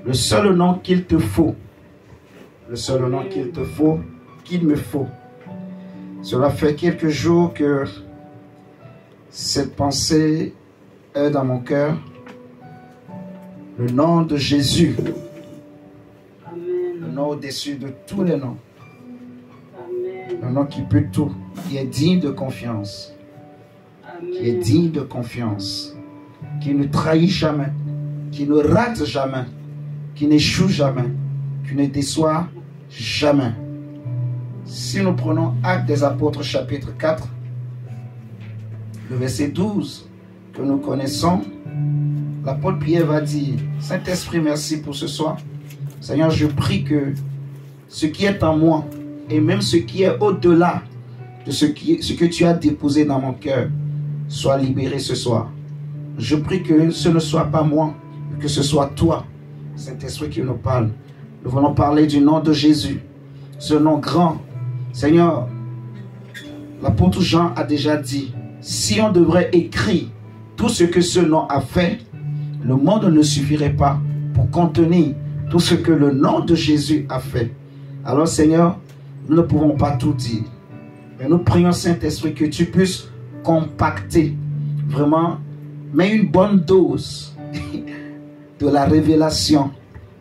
Le seul nom qu'il te faut, le seul nom qu'il te faut, qu'il me faut. Cela fait quelques jours que cette pensée est dans mon cœur. Le nom de Jésus, le nom au-dessus de tous les noms, le nom qui peut tout, qui est digne de confiance, qui est digne de confiance, qui ne trahit jamais, qui ne rate jamais, qui n'échoue jamais, qui ne déçoit jamais. Si nous prenons Actes des Apôtres chapitre 4, le verset 12 que nous connaissons, l'apôtre Pierre va dire: Saint-Esprit, merci pour ce soir. Seigneur, je prie que ce qui est en moi et même ce qui est au-delà de ce que tu as déposé dans mon cœur soit libéré ce soir. Je prie que ce ne soit pas moi, mais que ce soit toi, Saint-Esprit, qui nous parle. Nous voulons parler du nom de Jésus, ce nom grand. Seigneur, l'apôtre Jean a déjà dit, si on devrait écrire tout ce que ce nom a fait, le monde ne suffirait pas pour contenir tout ce que le nom de Jésus a fait. Alors Seigneur, nous ne pouvons pas tout dire. Mais nous prions, Saint-Esprit, que tu puisses compacter, vraiment, mais une bonne dose de la révélation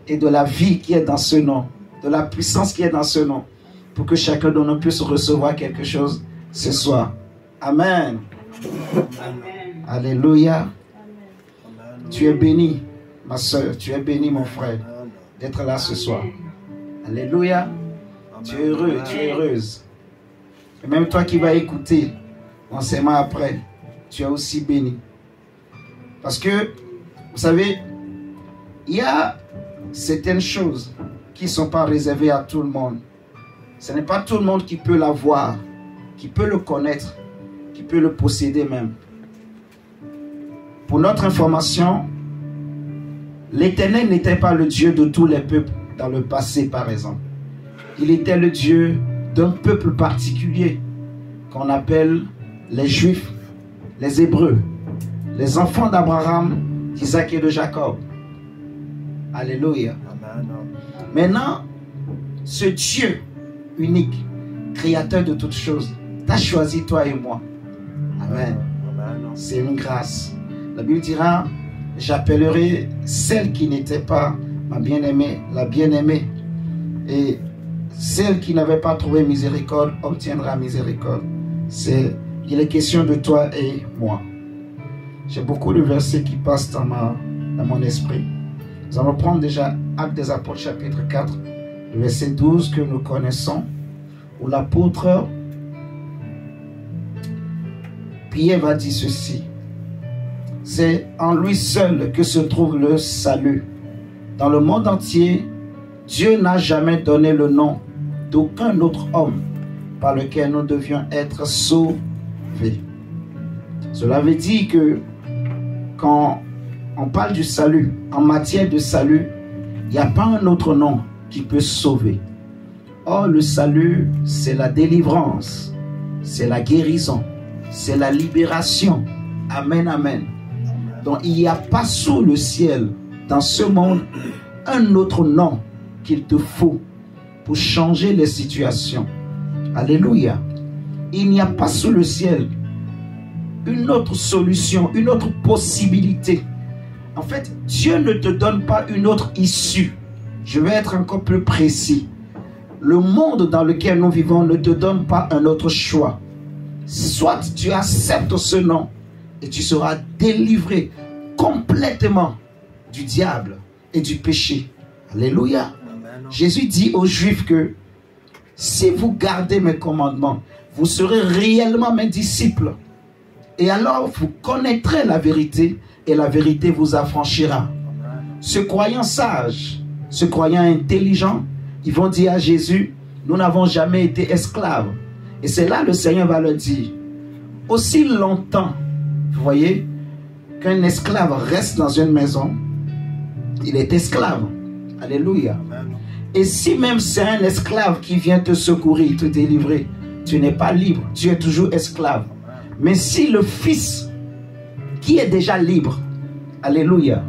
et de la vie qui est dans ce nom, de la puissance qui est dans ce nom, pour que chacun de nous puisse recevoir quelque chose ce soir. Amen. Amen. Alléluia. Amen. Tu es béni, ma soeur, tu es béni, mon frère, d'être là ce soir. Alléluia. Amen. Tu es heureux, tu es heureuse. Et même toi qui vas écouter l'enseignement après, tu es aussi béni. Parce que, vous savez, il y a certaines choses qui ne sont pas réservées à tout le monde. Ce n'est pas tout le monde qui peut l'avoir, qui peut le connaître, qui peut le posséder même. Pour notre information, l'Éternel n'était pas le Dieu de tous les peuples dans le passé, par exemple. Il était le Dieu d'un peuple particulier qu'on appelle les Juifs, les Hébreux, les enfants d'Abraham, d'Isaac et de Jacob. Alléluia. Amen. Maintenant, ce Dieu unique, créateur de toutes choses, t'a choisi toi et moi. Amen. C'est une grâce. La Bible dira, j'appellerai celle qui n'était pas ma bien-aimée, la bien-aimée. Et celle qui n'avait pas trouvé miséricorde obtiendra miséricorde. Il est question de toi et moi. J'ai beaucoup de versets qui passent dans mon esprit. Nous allons prendre déjà Actes des Apôtres chapitre 4, le verset 12 que nous connaissons, où l'apôtre Pierre va dire ceci: c'est en lui seul que se trouve le salut. Dans le monde entier, Dieu n'a jamais donné le nom d'aucun autre homme par lequel nous devions être sauvés. Cela veut dire que quand on parle du salut, en matière de salut, il n'y a pas un autre nom qui peut sauver. Or, le salut, c'est la délivrance, c'est la guérison, c'est la libération. Amen, amen. Donc, il n'y a pas sous le ciel, dans ce monde, un autre nom qu'il te faut pour changer les situations. Alléluia. Il n'y a pas sous le ciel une autre solution, une autre possibilité. En fait, Dieu ne te donne pas une autre issue. Je vais être encore plus précis. Le monde dans lequel nous vivons ne te donne pas un autre choix. Soit tu acceptes ce nom et tu seras délivré complètement du diable et du péché. Alléluia. Amen. Jésus dit aux Juifs que si vous gardez mes commandements, vous serez réellement mes disciples. Et alors vous connaîtrez la vérité et la vérité vous affranchira. Ce croyant sage, ce croyant intelligent, ils vont dire à Jésus, nous n'avons jamais été esclaves. Et c'est là le Seigneur va leur dire, aussi longtemps, vous voyez, qu'un esclave reste dans une maison, il est esclave. Alléluia. Et si même c'est un esclave qui vient te secourir, te délivrer, tu n'es pas libre, tu es toujours esclave. Mais si le Fils qui est déjà libre, alléluia,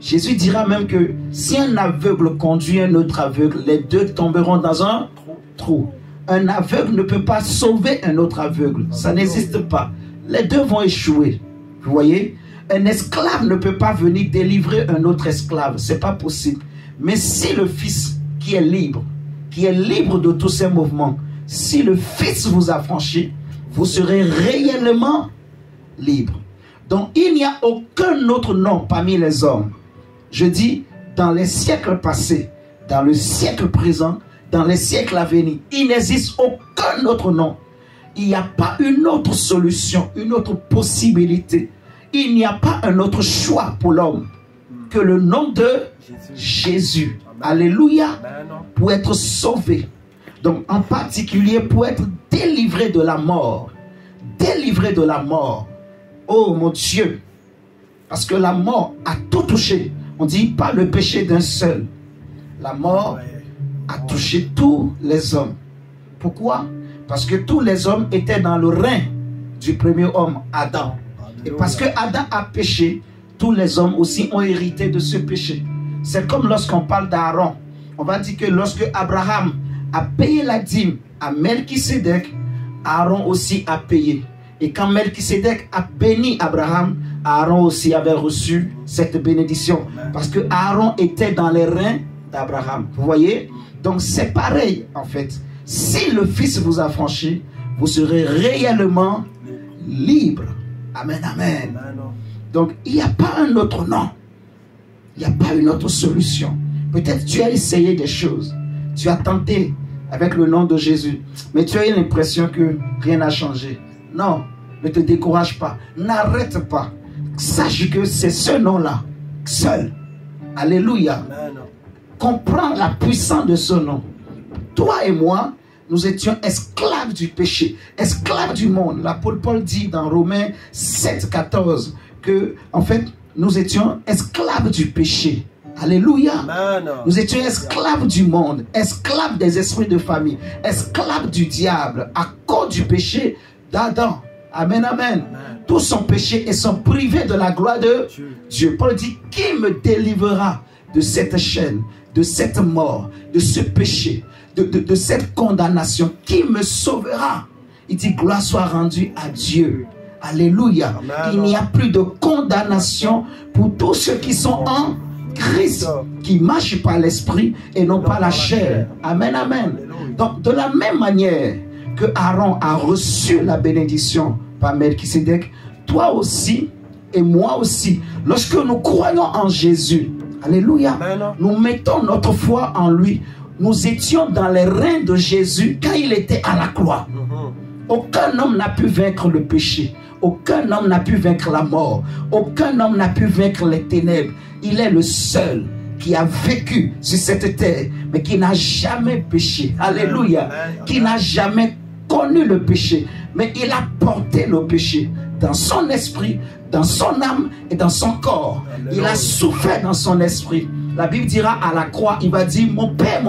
Jésus dira même que si un aveugle conduit un autre aveugle, les deux tomberont dans un trou. Un aveugle ne peut pas sauver un autre aveugle. Ça n'existe pas. Les deux vont échouer. Vous voyez? Un esclave ne peut pas venir délivrer un autre esclave. Ce n'est pas possible. Mais si le Fils qui est libre de tous ses mouvements, si le Fils vous a franchi, vous serez réellement libre. Donc il n'y a aucun autre nom parmi les hommes. Je dis, dans les siècles passés, dans le siècle présent, dans les siècles à venir, il n'existe aucun autre nom. Il n'y a pas une autre solution, une autre possibilité. Il n'y a pas un autre choix pour l'homme que le nom de Jésus. Alléluia. Pour être sauvé. Donc en particulier pour être délivré de la mort. Délivré de la mort. Oh mon Dieu. Parce que la mort a tout touché. On dit pas le péché d'un seul. La mort a touché tous les hommes. Pourquoi? Parce que tous les hommes étaient dans le rein du premier homme, Adam. Et parce que Adam a péché, tous les hommes aussi ont hérité de ce péché. C'est comme lorsqu'on parle d'Aaron. On va dire que lorsque Abraham a payé la dîme à Melchisédek, Aaron aussi a payé. Et quand Melchisédek a béni Abraham, Aaron aussi avait reçu cette bénédiction. Parce que Aaron était dans les reins d'Abraham. Vous voyez? Donc c'est pareil en fait. Si le Fils vous a franchi, vous serez réellement libre. Amen, amen. Donc il n'y a pas un autre nom. Il n'y a pas une autre solution. Peut-être tu as essayé des choses. Tu as tenté avec le nom de Jésus. Mais tu as eu l'impression que rien n'a changé. Non, ne te décourage pas. N'arrête pas. Sache que c'est ce nom-là, seul. Alléluia. Comprends la puissance de ce nom. Toi et moi, nous étions esclaves du péché, esclaves du monde. L'apôtre Paul dit dans Romains 7, 14 que, en fait, nous étions esclaves du péché. Alléluia. Nous étions esclaves du monde, esclaves des esprits de famille, esclaves du diable à cause du péché d'Adam. Amen, amen. Tout son péché et sont privés de la gloire de Dieu. Paul dit, qui me délivrera de cette chaîne, de cette mort, de ce péché, de cette condamnation? Qui me sauvera? Il dit, gloire soit rendue à Dieu. Alléluia. Il n'y a plus de condamnation pour tous ceux qui sont en Christ, qui marchent par l'esprit et non par la chair. Amen, amen. Donc de la même manière que Aaron a reçu la bénédiction par Melchisédek, toi aussi et moi aussi, lorsque nous croyons en Jésus, alléluia, nous mettons notre foi en lui. Nous étions dans les reins de Jésus quand il était à la croix. Aucun homme n'a pu vaincre le péché. Aucun homme n'a pu vaincre la mort. Aucun homme n'a pu vaincre les ténèbres. Il est le seul qui a vécu sur cette terre, mais qui n'a jamais péché. Alléluia. Qui n'a jamais connu le péché. Mais il a porté le péché dans son esprit, dans son âme et dans son corps. Il a souffert dans son esprit. La Bible dira à la croix, il va dire, mon Père,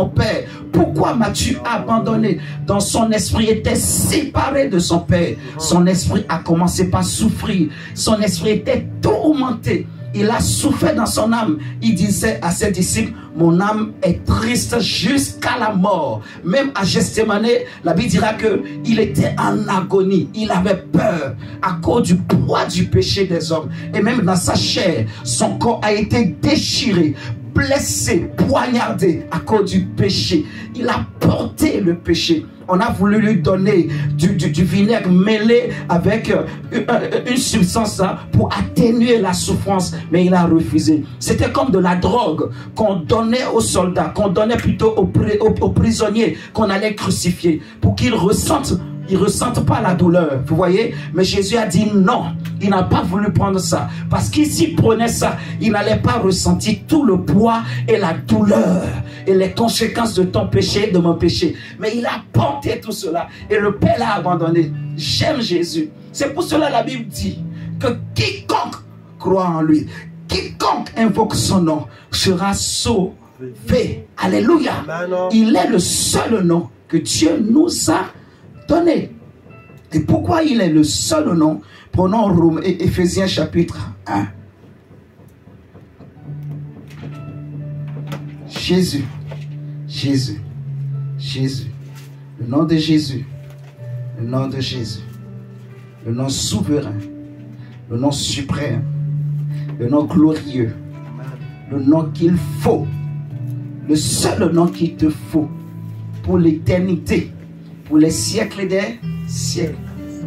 pourquoi m'as-tu abandonné? Dans son esprit était séparé de son Père. Son esprit a commencé par souffrir. Son esprit était tourmenté. Il a souffert dans son âme. Il disait à ses disciples, mon âme est triste jusqu'à la mort. Même à Gethsémane, la Bible dira qu'il était en agonie. Il avait peur à cause du poids du péché des hommes. Et même dans sa chair, son corps a été déchiré, blessé, poignardé à cause du péché. Il a porté le péché. On a voulu lui donner du vinaigre mêlé avec une substance pour atténuer la souffrance, mais il a refusé. C'était comme de la drogue qu'on donnait aux soldats, qu'on donnait plutôt aux prisonniers qu'on allait crucifier pour qu'ils ressentent. Ils ne ressentent pas la douleur, vous voyez. Mais Jésus a dit non, il n'a pas voulu prendre ça. Parce qu'il s'il prenait ça, il n'allait pas ressentir tout le poids et la douleur et les conséquences de ton péché, de mon péché. Mais il a porté tout cela et le Père l'a abandonné. J'aime Jésus. C'est pour cela la Bible dit que quiconque croit en lui, quiconque invoque son nom sera sauvé. Alléluia. Il est le seul nom que Dieu nous a donné. Et pourquoi il est le seul nom? Prenons Éphésiens chapitre 1. Jésus, Jésus, Jésus. Le nom de Jésus, le nom de Jésus, le nom souverain, le nom suprême, le nom glorieux, le nom qu'il faut, le seul nom qu'il te faut pour l'éternité, pour les siècles des siècles,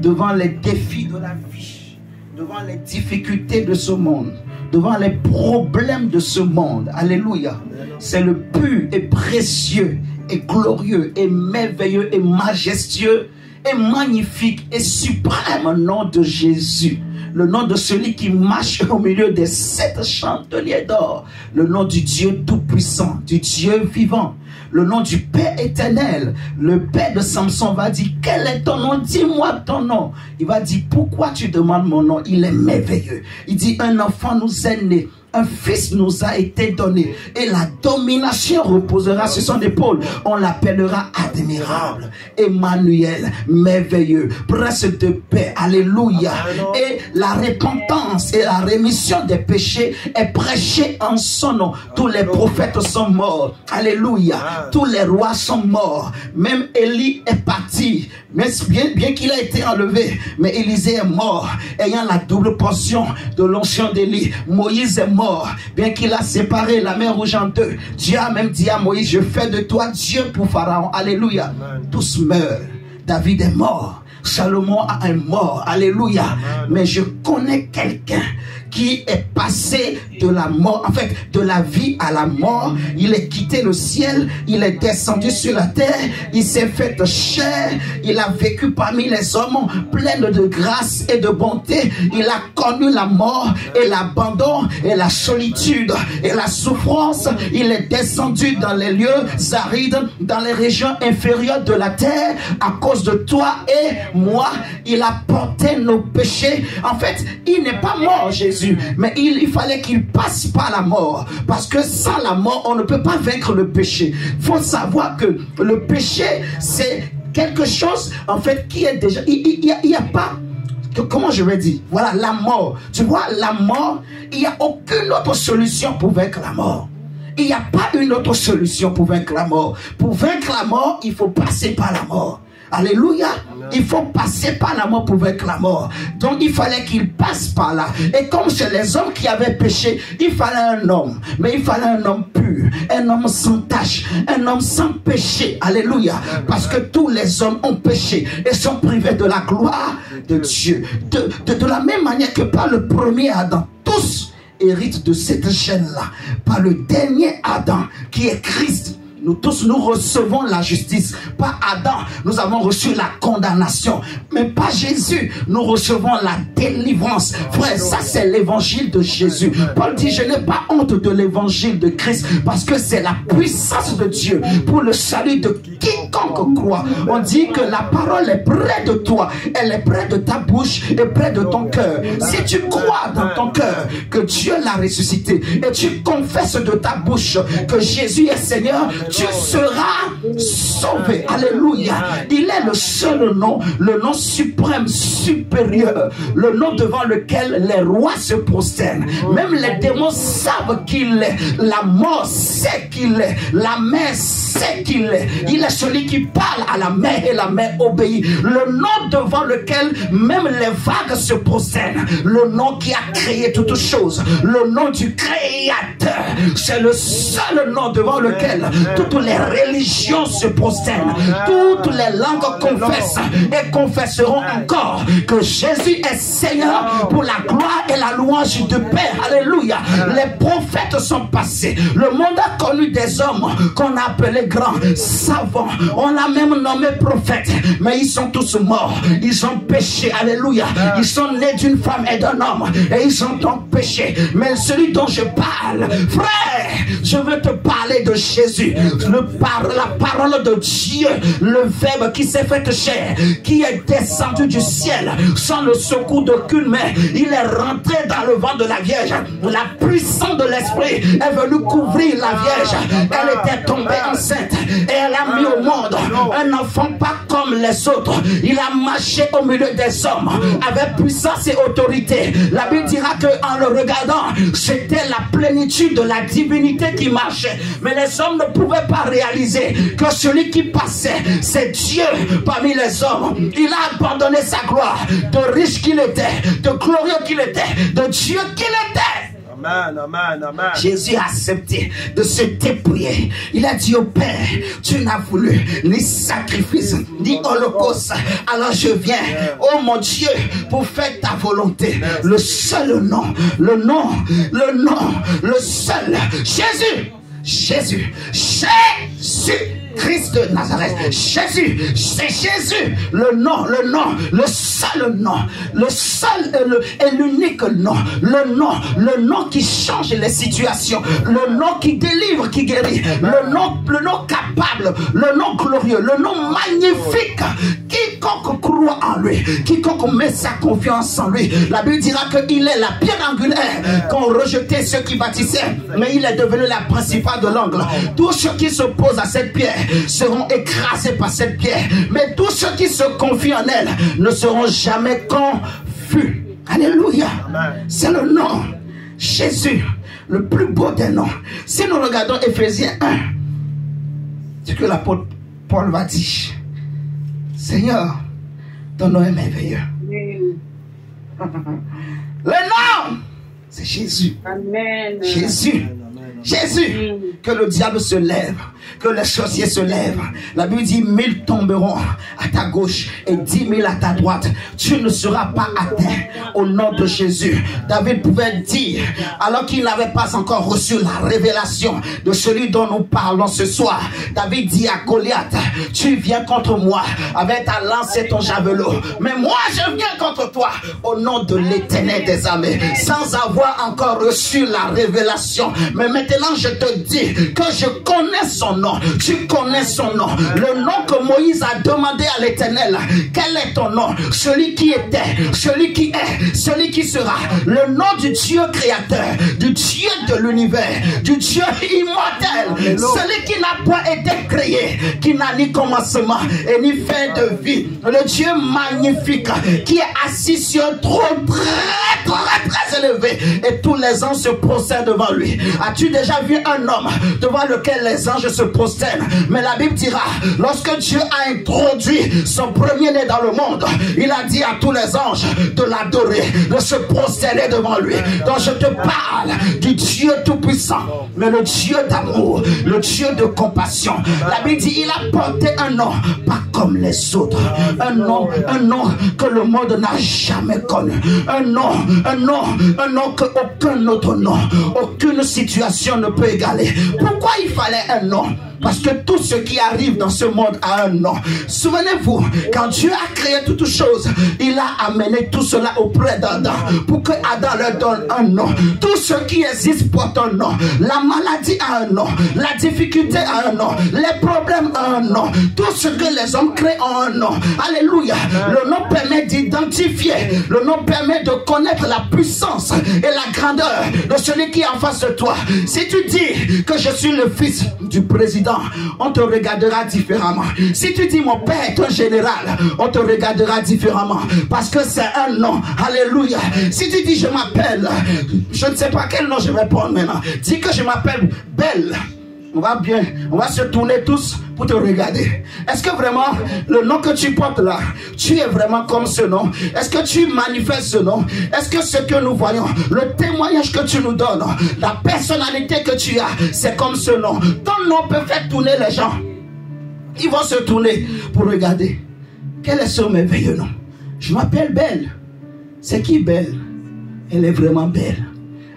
devant les défis de la vie, devant les difficultés de ce monde, devant les problèmes de ce monde. Alléluia. C'est le pur et précieux et glorieux et merveilleux et majestueux et magnifique et suprême nom de Jésus. Le nom de celui qui marche au milieu des 7 chandeliers d'or. Le nom du Dieu tout-puissant, du Dieu vivant. Le nom du Père éternel. Le Père de Samson va dire, quel est ton nom? Dis-moi ton nom. Il va dire, pourquoi tu demandes mon nom? Il est merveilleux. Il dit, un enfant nous est né. Un fils nous a été donné et la domination reposera sur son épaule. On l'appellera admirable, Emmanuel, merveilleux, prince de paix. Alléluia. Et la repentance et la rémission des péchés est prêchée en son nom. Tous les prophètes sont morts. Alléluia. Tous les rois sont morts. Même Élie est parti. Mais bien qu'il a été enlevé, mais Élisée est mort, ayant la double portion de l'onction d'Élie. Moïse est mort, bien qu'il a séparé la mer Rouge en deux. Dieu a même dit à Moïse, je fais de toi Dieu pour Pharaon. Alléluia. Amen. Tous meurent. David est mort. Salomon a un mort. Alléluia. Amen. Mais je connais quelqu'un qui est passé de la mort, en fait, de la vie à la mort. Il est quitté le ciel, il est descendu sur la terre, il s'est fait chair, il a vécu parmi les hommes plein de grâce et de bonté. Il a connu la mort et l'abandon et la solitude et la souffrance. Il est descendu dans les lieux arides, dans les régions inférieures de la terre à cause de toi et moi. Il a porté nos péchés. En fait, il n'est pas mort, Jésus, mais il fallait qu'il passe par la mort, parce que sans la mort on ne peut pas vaincre le péché. Il faut savoir que le péché c'est quelque chose en fait qui est déjà, il n'y a pas, comment je vais dire, voilà, la mort, tu vois, la mort, il n'y a aucune autre solution pour vaincre la mort. Il n'y a pas une autre solution pour vaincre la mort. Pour vaincre la mort, il faut passer par la mort. Alléluia. Il faut passer par la mort pour vaincre la mort. Donc il fallait qu'il passe par là. Et comme c'est les hommes qui avaient péché, il fallait un homme. Mais il fallait un homme pur, un homme sans tache, un homme sans péché. Alléluia. Parce que tous les hommes ont péché et sont privés de la gloire de Dieu. De la même manière que par le premier Adam, tous héritent de cette chaîne-là. Par le dernier Adam qui est Christ. Nous tous, nous recevons la justice. Par Adam, nous avons reçu la condamnation. Mais par Jésus, nous recevons la délivrance. Frère, ça c'est l'évangile de Jésus. Paul dit, je n'ai pas honte de l'évangile de Christ, parce que c'est la puissance de Dieu pour le salut de quiconque croit. On dit que la parole est près de toi. Elle est près de ta bouche et près de ton cœur. Si tu crois dans ton cœur que Dieu l'a ressuscité et tu confesses de ta bouche que Jésus est Seigneur, tu seras sauvé. Alléluia. Il est le seul nom, le nom suprême, supérieur, le nom devant lequel les rois se prosternent. Même les démons savent qu'il est. La mort sait qu'il est. La mer sait qu'il est. Il est celui qui parle à la mer et la mer obéit. Le nom devant lequel même les vagues se prosternent. Le nom qui a créé toutes choses. Le nom du Créateur. C'est le seul nom devant lequel toutes les religions se prosternent. Toutes les langues confessent et confesseront encore que Jésus est Seigneur pour la gloire et la louange du Père. Alléluia. Les prophètes sont passés. Le monde a connu des hommes qu'on a appelés grands, savants. On l'a même nommé prophètes. Mais ils sont tous morts. Ils ont péché. Alléluia. Ils sont nés d'une femme et d'un homme. Et ils ont donc péché. Mais celui dont je parle, frère, je veux te parler de Jésus. La parole de Dieu, le Verbe qui s'est fait chair, qui est descendu du ciel sans le secours d'aucune main. Il est rentré dans le ventre de la Vierge. La puissance de l'Esprit est venue couvrir la Vierge. Elle était tombée enceinte et elle a mis au monde un enfant pas comme les autres. Il a marché au milieu des hommes avec puissance et autorité. La Bible dira qu'en le regardant, c'était la plénitude de la divinité divinité qui marchait. Mais les hommes ne pouvaient pas réaliser que celui qui passait, c'est Dieu parmi les hommes. Il a abandonné sa gloire, de riche qu'il était, de glorieux qu'il était, de Dieu qu'il était. Amen, amen, amen. Jésus a accepté de se dépouiller. Il a dit au Père, tu n'as voulu ni sacrifice, ni holocauste. Alors je viens, oh mon Dieu, pour faire ta volonté. Le seul nom, le seul. Jésus, Christ de Nazareth, Jésus, c'est Jésus, le seul nom, le seul et l'unique nom, le nom qui change les situations, le nom qui délivre, qui guérit, le nom capable, le nom glorieux, le nom magnifique. Quiconque croit en lui, quiconque met sa confiance en lui, la Bible dira qu'il est la pierre angulaire qu'ont rejeté ceux qui bâtissaient, mais il est devenu la principale de l'angle. Tous ceux qui s'opposent à cette pierre seront écrasés par cette pierre, mais tous ceux qui se confient en elle ne seront jamais confus. Alléluia. C'est le nom Jésus, le plus beau des noms. Si nous regardons Éphésiens 1, ce que l'apôtre Paul va dire, Seigneur, ton nom est merveilleux. Le nom, c'est Jésus. Amen. Jésus, que le diable se lève, que les sorciers se lèvent. La Bible dit 1000 tomberont à ta gauche et 10 000 à ta droite. Tu ne seras pas atteint au nom de Jésus. David pouvait dire, alors qu'il n'avait pas encore reçu la révélation de celui dont nous parlons ce soir. David dit à Goliath, tu viens contre moi avec ta lance et ton javelot. Mais moi je viens contre toi au nom de l'Éternel des armées, sans avoir encore reçu la révélation. Mais maintenant je te dis que je connais son nom. Tu connais son nom. Le nom que Moïse a demandé à l'Éternel. Quel est ton nom? Celui qui était, celui qui est, celui qui sera. Le nom du Dieu créateur, du Dieu de l'univers, du Dieu immortel. Celui qui n'a pas été créé, qui n'a ni commencement et ni fin de vie. Le Dieu magnifique qui est assis sur un trône très élevé. Et tous les anges se prosternent devant lui. As-tu déjà vu un homme devant lequel les anges se prosternent? Mais la Bible dira, lorsque Dieu a introduit son premier-né dans le monde, il a dit à tous les anges de l'adorer, de se prosterner devant lui. Donc je te parle du Dieu tout-puissant, mais le Dieu d'amour, le Dieu de compassion. La Bible dit, il a porté un nom pas comme les autres, un nom que le monde n'a jamais connu, un nom que aucun autre nom, aucune situation ne peut égaler. Pourquoi il fallait un nom? Parce que tout ce qui arrive dans ce monde a un nom. Souvenez-vous, quand Dieu a créé toutes choses, il a amené tout cela auprès d'Adam pour que Adam leur donne un nom. Tout ce qui existe porte un nom. La maladie a un nom. La difficulté a un nom. Les problèmes ont un nom. Tout ce que les hommes créent ont un nom. Alléluia. Le nom permet d'identifier. Le nom permet de connaître la puissance et la grandeur de celui qui est en face de toi. Si tu dis que je suis le fils du président, on te regardera différemment. Si tu dis mon père est un général, on te regardera différemment. Parce que c'est un nom. Alléluia. Si tu dis je m'appelle, je ne sais pas quel nom je vais prendre maintenant. Dis que je m'appelle Belle. On va se tourner tous pour te regarder. Est-ce que vraiment le nom que tu portes là, tu es vraiment comme ce nom? Est-ce que tu manifestes ce nom? Est-ce que ce que nous voyons, le témoignage que tu nous donnes, la personnalité que tu as, c'est comme ce nom? Ton nom peut faire tourner les gens. Ils vont se tourner pour regarder. Quel est ce merveilleux nom? Je m'appelle Belle. C'est qui Belle? Elle est vraiment belle.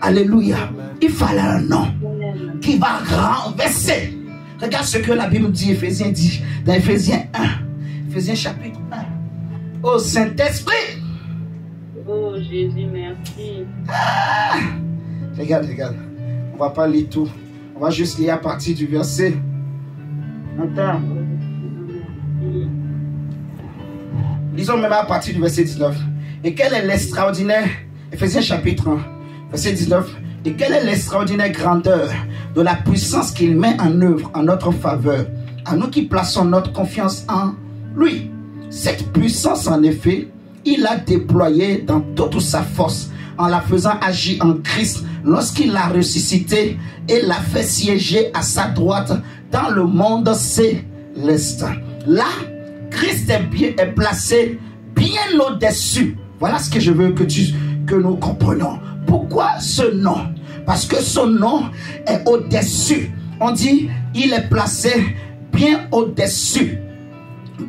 Alléluia. Il fallait un nom qui va renverser. Regarde ce que la Bible dit, Éphésiens dit, dans Éphésiens 1, Éphésiens chapitre 1. Oh Saint-Esprit. Oh Jésus, merci. Regarde. On va pas lire tout. On va juste lire à partir du verset. Attends. Lisons même à partir du verset 19. Et quel est l'extraordinaire, Éphésiens chapitre 1, verset 19. Et quelle est l'extraordinaire grandeur de la puissance qu'il met en œuvre en notre faveur, à nous qui plaçons notre confiance en lui. Cette puissance, en effet, il a déployée dans toute sa force en la faisant agir en Christ, lorsqu'il l'a ressuscité et l'a fait siéger à sa droite dans le monde céleste. Là, Christ est placé bien au-dessus. Voilà ce que je veux que nous comprenions. Pourquoi ce nom? Parce que son nom est au-dessus. On dit, il est placé bien au-dessus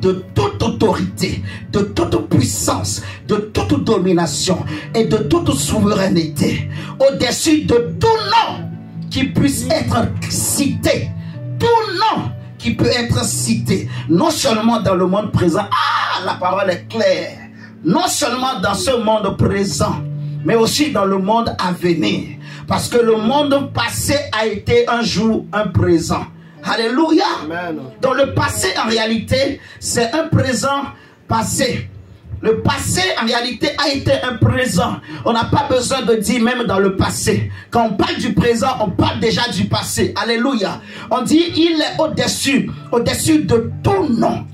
de toute autorité, de toute puissance, de toute domination et de toute souveraineté. Au-dessus de tout nom qui puisse être cité. Tout nom qui peut être cité. Non seulement dans le monde présent. Ah, la parole est claire. Non seulement dans ce monde présent, mais aussi dans le monde à venir. Parce que le monde passé a été un jour un présent. Alléluia. Amen. Donc le passé en réalité c'est un présent passé. Le passé en réalité a été un présent. On n'a pas besoin de dire même dans le passé. Quand on parle du présent, on parle déjà du passé. Alléluia. On dit il est au-dessus de tout nom.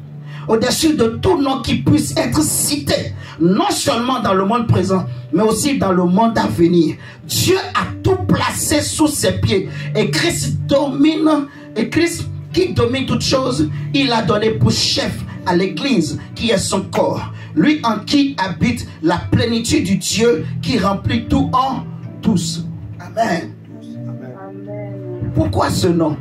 Au-dessus de tout nom qui puisse être cité. Non seulement dans le monde présent, mais aussi dans le monde à venir. Dieu a tout placé sous ses pieds. Et Christ domine. Et Christ qui domine toutes choses, il a donné pour chef à l'église qui est son corps. Lui en qui habite la plénitude du Dieu qui remplit tout en tous. Amen. Amen. Pourquoi ce nom?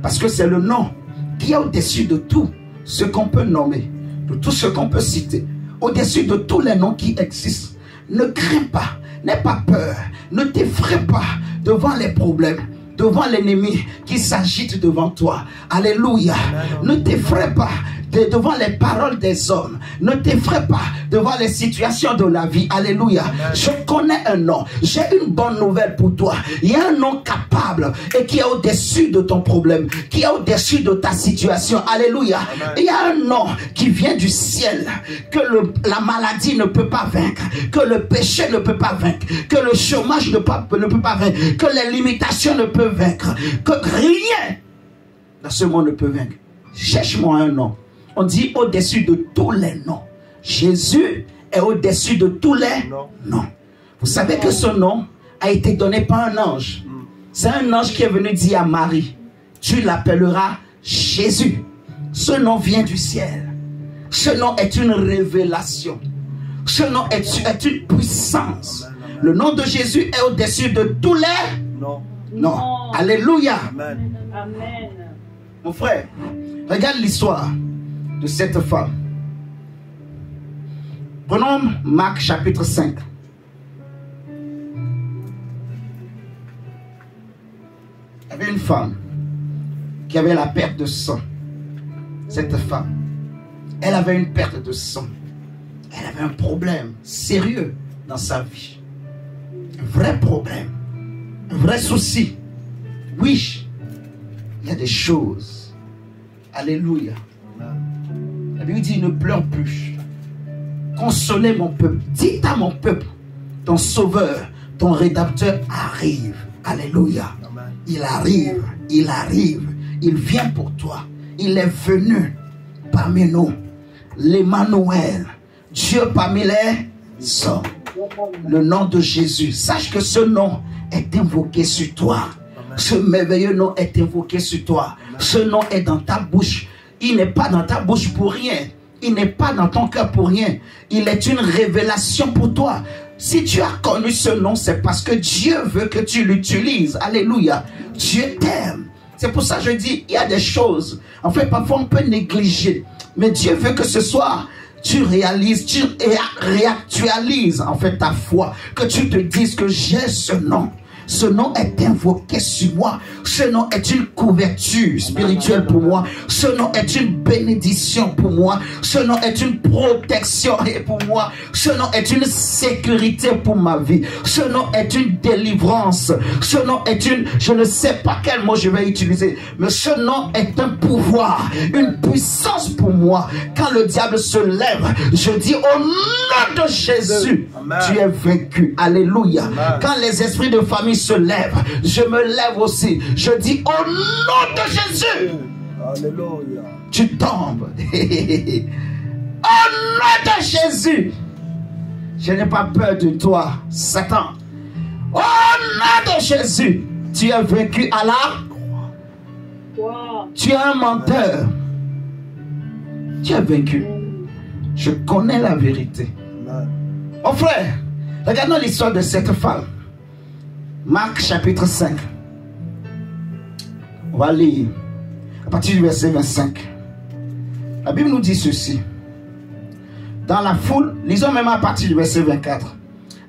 Parce que c'est le nom qui est au-dessus de tout ce qu'on peut nommer, de tout ce qu'on peut citer, au-dessus de tous les noms qui existent. Ne crains pas, n'aie pas peur, ne t'effraie pas devant les problèmes, devant l'ennemi qui s'agite devant toi. Alléluia. Ne t'effraie pas devant les paroles des hommes. Ne t'effraie pas devant les situations de la vie. Alléluia. Je connais un nom. J'ai une bonne nouvelle pour toi. Il y a un nom capable et qui est au-dessus de ton problème, qui est au-dessus de ta situation. Alléluia. Il y a un nom qui vient du ciel que la maladie ne peut pas vaincre, que le péché ne peut pas vaincre, que le chômage ne peut pas vaincre, que les limitations ne peuvent vaincre, que rien dans ce monde ne peut vaincre. Cherche-moi un nom. On dit au-dessus de tous les noms. Jésus est au-dessus de tous les noms. Vous savez que ce nom a été donné par un ange. C'est un ange qui est venu dire à Marie, tu l'appelleras Jésus. Ce nom vient du ciel. Ce nom est une révélation. Ce nom est une puissance. Le nom de Jésus est au-dessus de tous les noms. Alléluia. Amen. Amen. Mon frère, regarde l'histoire de cette femme. Prenons Marc chapitre 5. Il y avait une femme qui avait la perte de sang. Cette femme, elle avait une perte de sang. Elle avait un problème sérieux dans sa vie. Un vrai problème. Un vrai souci. Oui, il y a des choses. Alléluia. La Bible dit, ne pleure plus. Consolez mon peuple. Dites à mon peuple, ton sauveur, ton rédempteur arrive. Alléluia. Il arrive, il arrive. Il vient pour toi. Il est venu parmi nous. L'Emmanuel. Dieu parmi les hommes. Le nom de Jésus. Sache que ce nom est invoqué sur toi. Ce merveilleux nom est invoqué sur toi. Ce nom est dans ta bouche. Il n'est pas dans ta bouche pour rien. Il n'est pas dans ton cœur pour rien. Il est une révélation pour toi. Si tu as connu ce nom, c'est parce que Dieu veut que tu l'utilises. Alléluia. Dieu t'aime. C'est pour ça que je dis, il y a des choses. En fait, parfois on peut négliger. Mais Dieu veut que ce soir, tu réalises, tu réactualises en fait ta foi. Que tu te dises que j'ai ce nom. Ce nom est invoqué sur moi. Ce nom est une couverture spirituelle pour moi. Ce nom est une bénédiction pour moi. Ce nom est une protection pour moi. Ce nom est une sécurité pour ma vie. Ce nom est une délivrance. Ce nom est une... Je ne sais pas quel mot je vais utiliser. Mais ce nom est un pouvoir. Une puissance pour moi. Quand le diable se lève, je dis au nom de Jésus, Amen. Tu es vaincu. Alléluia. Amen. Quand les esprits de famille se lève, je me lève aussi. Je dis au nom de Jésus. Alléluia. Tu tombes. Au nom de Jésus. Je n'ai pas peur de toi, Satan. Au nom de Jésus, tu es vaincu à la... Tu es un menteur. Tu es vaincu. Je connais la vérité. Mon frère, regardons l'histoire de cette femme. Marc chapitre 5. On va lire à partir du verset 25. La Bible nous dit ceci. Dans la foule, lisons même à partir du verset 24.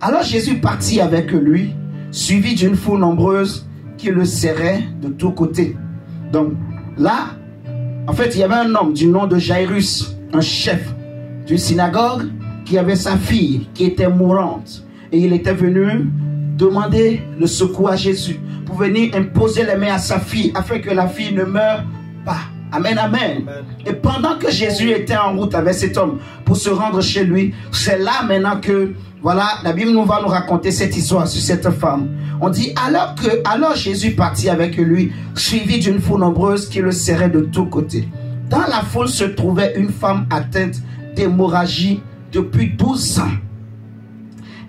Alors Jésus partit avec lui, suivi d'une foule nombreuse qui le serrait de tous côtés. Donc là, en fait, il y avait un homme du nom de Jairus, un chef d'une synagogue, qui avait sa fille qui était mourante. Et il était venu demander le secours à Jésus pour venir imposer les mains à sa fille afin que la fille ne meure pas. Amen, amen. Et pendant que Jésus était en route avec cet homme pour se rendre chez lui, c'est là maintenant que, voilà, la Bible va nous raconter cette histoire sur cette femme. On dit, alors Jésus partit avec lui, suivi d'une foule nombreuse qui le serrait de tous côtés. Dans la foule se trouvait une femme atteinte d'hémorragie depuis 12 ans.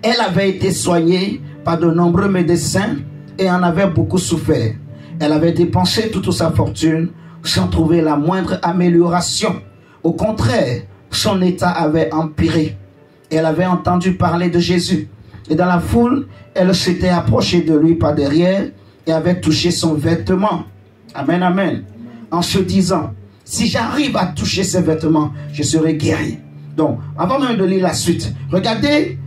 Elle avait été soignée par de nombreux médecins et en avait beaucoup souffert. Elle avait dépensé toute sa fortune sans trouver la moindre amélioration. Au contraire, son état avait empiré. Elle avait entendu parler de Jésus. Et dans la foule, elle s'était approchée de lui par derrière et avait touché son vêtement. Amen, amen. En se disant, si j'arrive à toucher ses vêtements, je serai guéri. Donc, avant même de lire la suite, regardez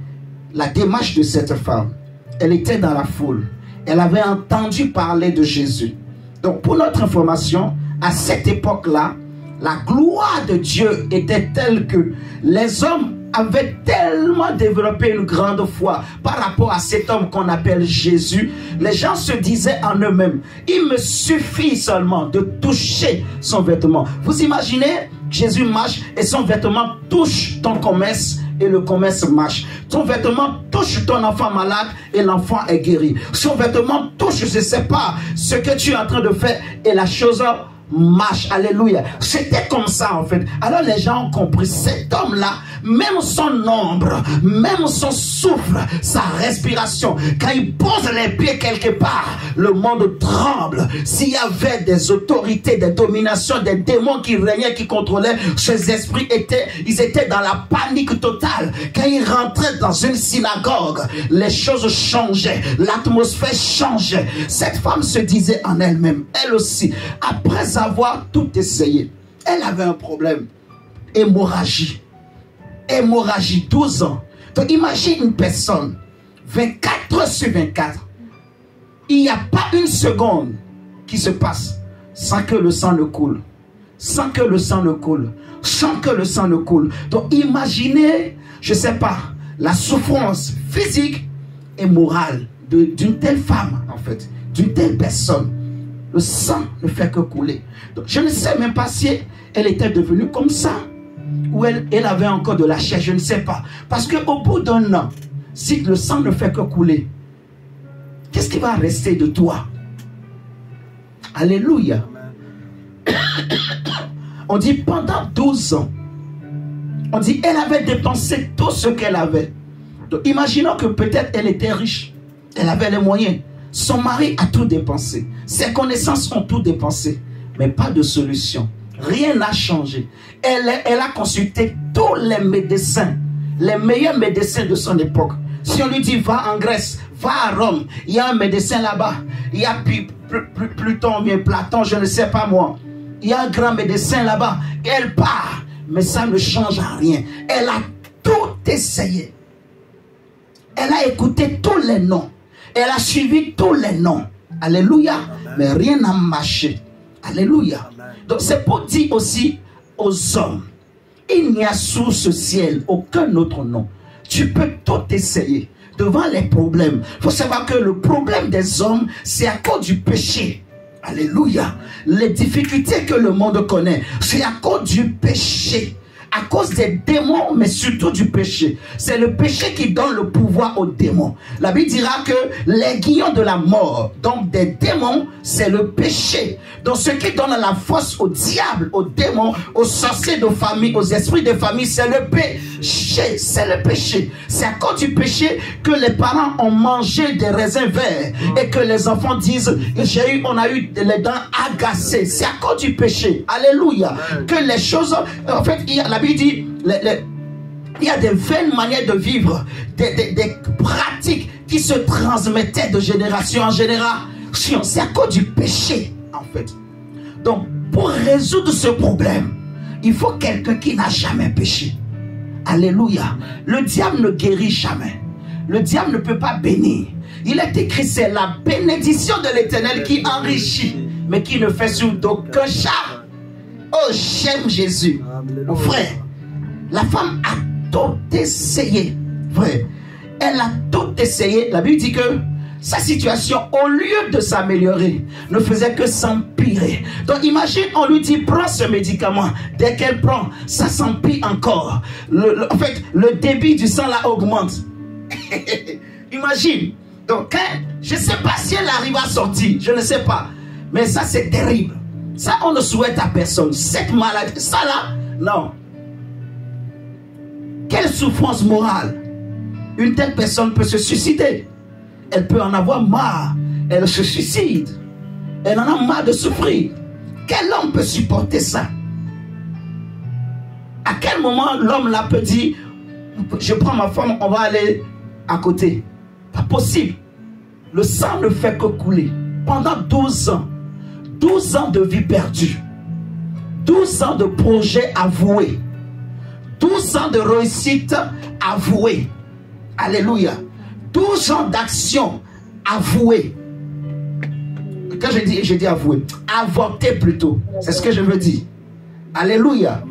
la démarche de cette femme. Elle était dans la foule. Elle avait entendu parler de Jésus. Donc, pour notre information, à cette époque-là, la gloire de Dieu était telle que les hommes avaient tellement développé une grande foi par rapport à cet homme qu'on appelle Jésus. Les gens se disaient en eux-mêmes, il me suffit seulement de toucher son vêtement. Vous imaginez, Jésus marche et son vêtement touche ton commerce et le commerce marche. Ton vêtement touche ton enfant malade et l'enfant est guéri. Son vêtement touche, je ne sais pas, ce que tu es en train de faire et la chose marche. Alléluia. C'était comme ça en fait. Alors les gens ont compris, cet homme-là, même son ombre, même son souffle, sa respiration, quand il pose les pieds quelque part, le monde tremble. S'il y avait des autorités, des dominations, des démons qui régnaient, qui contrôlaient, ces esprits ils étaient dans la panique totale. Quand ils rentraient dans une synagogue, les choses changeaient, l'atmosphère changeait. Cette femme se disait en elle-même, elle aussi, après avoir tout essayé, elle avait un problème, hémorragie. Hémorragie, 12 ans. Donc imagine une personne, 24 heures sur 24, il n'y a pas une seconde qui se passe sans que le sang ne coule. Sans que le sang ne coule. Sans que le sang ne coule. Donc imaginez, je ne sais pas, la souffrance physique et morale d'une telle femme, en fait, d'une telle personne. Le sang ne fait que couler. Donc, je ne sais même pas si elle était devenue comme ça. Ou elle avait encore de la chair, je ne sais pas. Parce qu'au bout d'un an, si le sang ne fait que couler, qu'est-ce qui va rester de toi? Alléluia. On dit pendant 12 ans, on dit elle avait dépensé tout ce qu'elle avait. Donc imaginons que peut-être elle était riche. Elle avait les moyens. Son mari a tout dépensé. Ses connaissances ont tout dépensé. Mais pas de solution. Rien n'a changé. Elle a consulté tous les médecins, les meilleurs médecins de son époque. Si on lui dit va en Grèce, va à Rome, il y a un médecin là-bas. Il y a Pluton, bien Platon, je ne sais pas moi. Il y a un grand médecin là-bas. Elle part, mais ça ne change rien. Elle a tout essayé. Elle a écouté tous les noms. Elle a suivi tous les noms. Alléluia. Mais rien n'a marché. Alléluia. Donc c'est pour dire aussi aux hommes, il n'y a sous ce ciel aucun autre nom. Tu peux tout essayer devant les problèmes. Il faut savoir que le problème des hommes, c'est à cause du péché. Alléluia. Les difficultés que le monde connaît, c'est à cause du péché. à cause des démons, mais surtout du péché. C'est le péché qui donne le pouvoir aux démons. La Bible dira que l'aiguillon de la mort, donc des démons, c'est le péché. Donc ce qui donne la force au diable, aux démons, aux sorciers de famille, aux esprits de famille, c'est le péché. C'est le péché. C'est à cause du péché que les parents ont mangé des raisins verts et que les enfants disent, on a eu les dents agacées. C'est à cause du péché. Alléluia. Que les choses, en fait, la Bible dit, il y a des vaines manières de vivre, des pratiques qui se transmettaient de génération en génération. C'est à cause du péché, en fait. Donc, pour résoudre ce problème, il faut quelqu'un qui n'a jamais péché. Alléluia. Le diable ne guérit jamais. Le diable ne peut pas bénir. Il est écrit, c'est la bénédiction de l'Éternel qui enrichit, mais qui ne fait sur d'aucun charme. Oh, j'aime Jésus. Mon frère, la femme a tout essayé. Frère, elle a tout essayé. La Bible dit que sa situation, au lieu de s'améliorer, ne faisait que s'empirer. Donc imagine, on lui dit, prends ce médicament. Dès qu'elle prend, ça s'empire encore. En fait, le débit du sang là augmente. Imagine. Donc, je ne sais pas si elle arrive à sortir. Je ne sais pas. Mais ça, c'est terrible. Ça, on ne souhaite à personne. Cette maladie, ça là, non. Quelle souffrance morale. Une telle personne peut se suicider. Elle peut en avoir marre. Elle se suicide. Elle en a marre de souffrir. Quel homme peut supporter ça? À quel moment l'homme là peut dire, je prends ma femme, on va aller à côté? Pas possible. Le sang ne fait que couler. Pendant 12 ans. 12 ans de vie perdue. 12 ans de projets avoués. 12 ans de réussite avouée. Alléluia. 12 ans d'action avouée. Quand je dis avouée, avorté plutôt. C'est ce que je veux dire. Alléluia.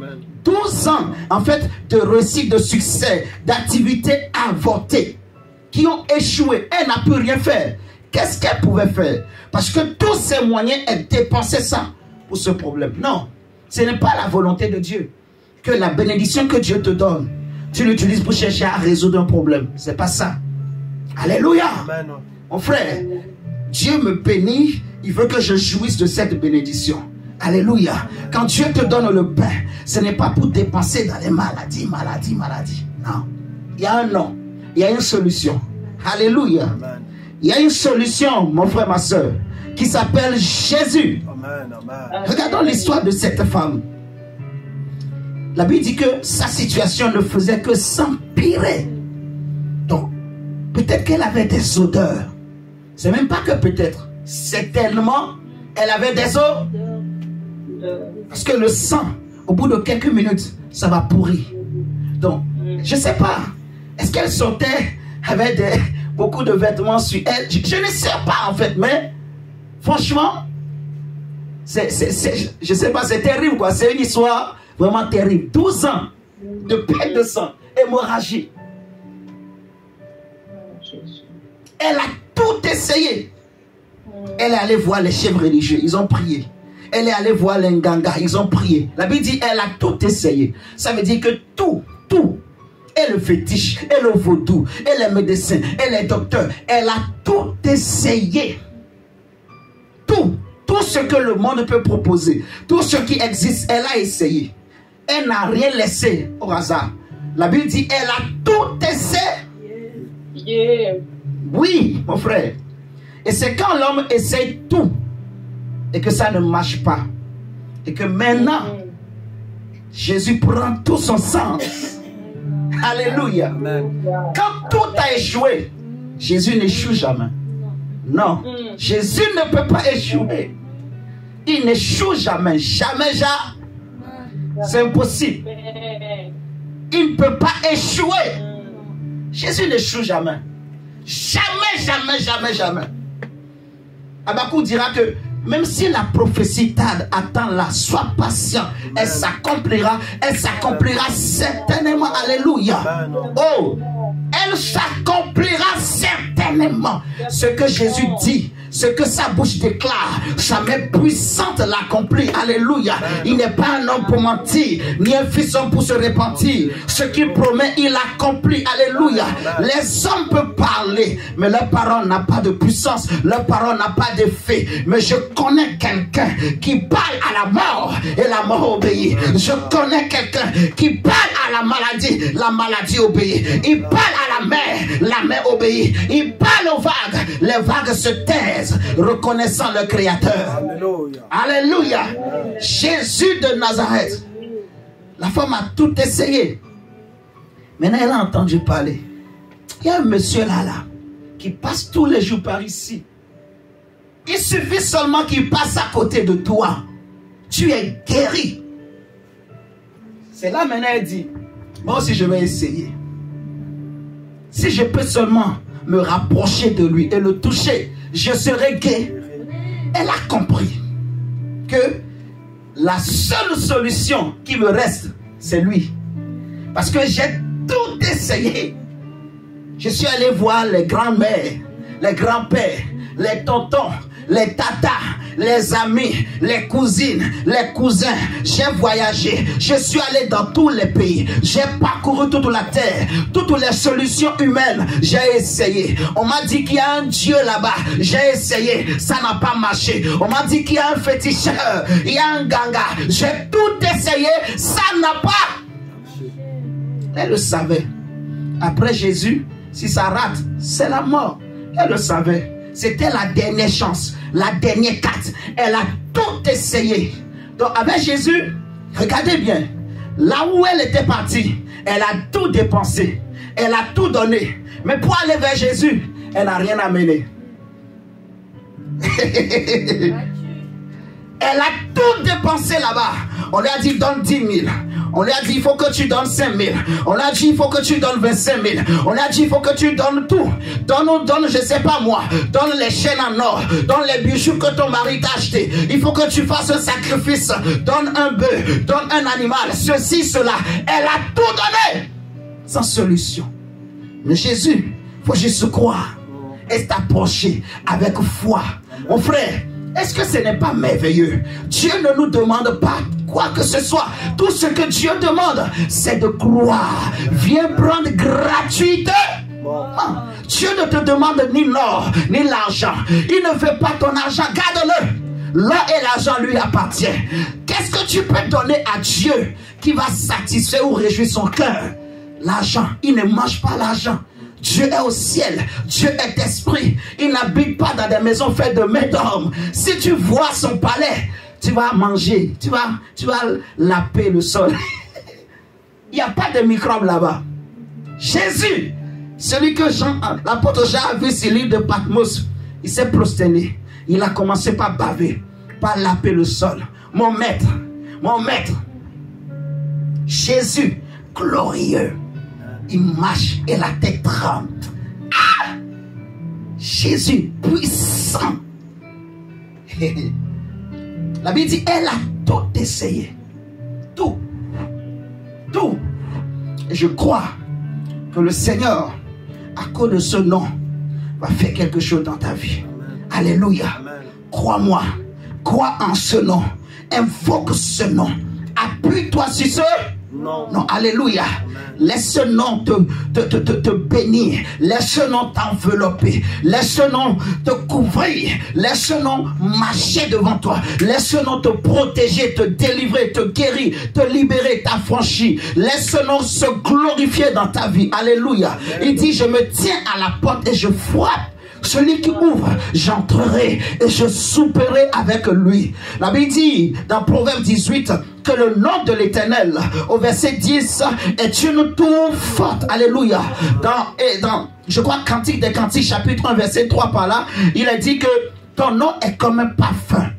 12 ans, en fait, de réussite, de succès, d'activités avortées, qui ont échoué. Elle n'a pu rien faire. Qu'est-ce qu'elle pouvait faire? Parce que tous ses moyens, elle dépensait ça pour ce problème. Non, ce n'est pas la volonté de Dieu. Que la bénédiction que Dieu te donne, tu l'utilises pour chercher à résoudre un problème. C'est pas ça. Alléluia. Amen. Mon frère, Dieu me bénit, il veut que je jouisse de cette bénédiction. Alléluia. Quand Dieu te donne le pain, ce n'est pas pour dépenser dans les maladies. Non. Il y a un nom. Il y a une solution. Alléluia. Amen. Il y a une solution, mon frère, ma soeur, qui s'appelle Jésus. Amen. Amen. Regardons l'histoire de cette femme. La Bible dit que sa situation ne faisait que s'empirer. Donc, peut-être qu'elle avait des odeurs. C'est même pas que peut-être. Certainement, elle avait des odeurs. Parce que le sang, au bout de quelques minutes, ça va pourrir. Donc, je ne sais pas. Est-ce qu'elle sortait avec beaucoup de vêtements sur elle? Je ne sais pas en fait, mais franchement, je ne sais pas, c'est terrible quoi. C'est une histoire vraiment terrible. 12 ans de perte de sang, hémorragie. Elle a tout essayé. Elle est allée voir les chefs religieux, ils ont prié. Elle est allée voir les Nganga, ils ont prié. La Bible dit elle a tout essayé. Ça veut dire que tout. Et le fétiche, et le vaudou, et les médecins, et les docteurs. Elle a tout essayé. Tout ce que le monde peut proposer, tout ce qui existe, elle a essayé. Elle n'a rien laissé au hasard. La Bible dit elle a tout essayé. Yeah. Oui, mon frère. Et c'est quand l'homme essaye tout et que ça ne marche pas. Et que maintenant, Jésus prend tout son sens. Alléluia. Amen. Quand tout a échoué, Jésus n'échoue jamais. Non. Jésus ne peut pas échouer. Il n'échoue jamais. Jamais. C'est impossible. Il ne peut pas échouer. Jésus n'échoue jamais. Jamais. Habakkuk dira que même si la prophétie tarde, attends-la, sois patient, elle s'accomplira certainement. Alléluia. Oh, elle s'accomplira certainement. Ce que Jésus dit, Ce que sa bouche déclare, sa main puissante l'accomplit. Alléluia. Il n'est pas un homme pour mentir, ni un fils homme pour se repentir. Ce qu'il promet, il accomplit. Alléluia. Les hommes peuvent parler, mais leur parole n'a pas de puissance. Leur parole n'a pas d'effet. Mais je connais quelqu'un qui parle à la mort et la mort obéit. Je connais quelqu'un qui parle à la maladie obéit. Il parle à la mer obéit. Il parle aux vagues, les vagues se taisent, reconnaissant le Créateur. Alléluia. Alléluia. Jésus de Nazareth. La femme a tout essayé. Maintenant, elle a entendu parler. Il y a un monsieur là, qui passe tous les jours par ici. Il suffit seulement qu'il passe à côté de toi. Tu es guéri. C'est là maintenant elle dit, moi aussi je vais essayer. Si je peux seulement me rapprocher de lui et le toucher, je serai guéri. Elle a compris que la seule solution qui me reste, c'est lui. Parce que j'ai tout essayé. Je suis allé voir les grands-mères, les grands-pères, les tontons, les tatas, les amis, les cousines, les cousins. J'ai voyagé. Je suis allé dans tous les pays. J'ai parcouru toute la terre. Toutes les solutions humaines. J'ai essayé. On m'a dit qu'il y a un Dieu là-bas. J'ai essayé. Ça n'a pas marché. On m'a dit qu'il y a un féticheur. Il y a un ganga. J'ai tout essayé. Ça n'a pas. Elle le savait. Après Jésus, si ça rate, c'est la mort. Elle le savait. C'était la dernière chance, la dernière carte. Elle a tout essayé. Donc avec Jésus, regardez bien, là où elle était partie, elle a tout dépensé. Elle a tout donné. Mais pour aller vers Jésus, elle n'a rien amené. Elle a tout dépensé là-bas. On lui a dit donne 10 000. On lui a dit il faut que tu donnes 5 000. On lui a dit il faut que tu donnes 25 000. On lui a dit il faut que tu donnes tout. Donne je sais pas moi. Donne les chaînes en or. Donne les bijoux que ton mari t'a acheté. Il faut que tu fasses un sacrifice. Donne un bœuf. Donne un animal. Ceci, cela. Elle a tout donné. Sans solution. Mais Jésus, il faut juste croire. Et t'approcher avec foi. Mon frère, est-ce que ce n'est pas merveilleux? Dieu ne nous demande pas quoi que ce soit. Tout ce que Dieu demande, c'est de croire. Viens prendre gratuité. Dieu ne te demande ni l'or, ni l'argent. Il ne veut pas ton argent, garde-le. L'or et l'argent lui appartiennent. Qu'est-ce que tu peux donner à Dieu qui va satisfaire ou réjouir son cœur? L'argent, il ne mange pas l'argent. Dieu est au ciel, Dieu est esprit. Il n'habite pas dans des maisons faites de mains d'hommes. Si tu vois son palais, tu vas manger, tu vas laper le sol. Il n'y a pas de microbes là-bas. Jésus, celui que l'apôtre Jean a vu sur l'île de Patmos, il s'est prosterné. Il a commencé par baver, par laper le sol. Mon maître, Jésus, glorieux. Il marche et la tête tremble. Ah! Jésus puissant. La Bible dit, elle a tout essayé. Tout. Tout. Et je crois que le Seigneur, à cause de ce nom, va faire quelque chose dans ta vie. Alléluia. Crois-moi. Crois en ce nom. Invoque ce nom. Appuie-toi sur ce nom. Non, alléluia. Laisse ce nom te bénir. Laisse ce nom t'envelopper. Laisse ce nom te couvrir. Laisse ce nom marcher devant toi. Laisse ce nom te protéger, te délivrer, te guérir, te libérer, t'affranchir. Laisse ce nom se glorifier dans ta vie. Alléluia. Il dit, je me tiens à la porte et je frappe. Celui qui ouvre, j'entrerai et je souperai avec lui. La Bible dit dans Proverbe 18 que le nom de l'Éternel, au verset 10, est une tour forte. Alléluia. Dans je crois, Cantique des Cantiques, chapitre 1, verset 3 par là, il a dit que ton nom est comme un parfum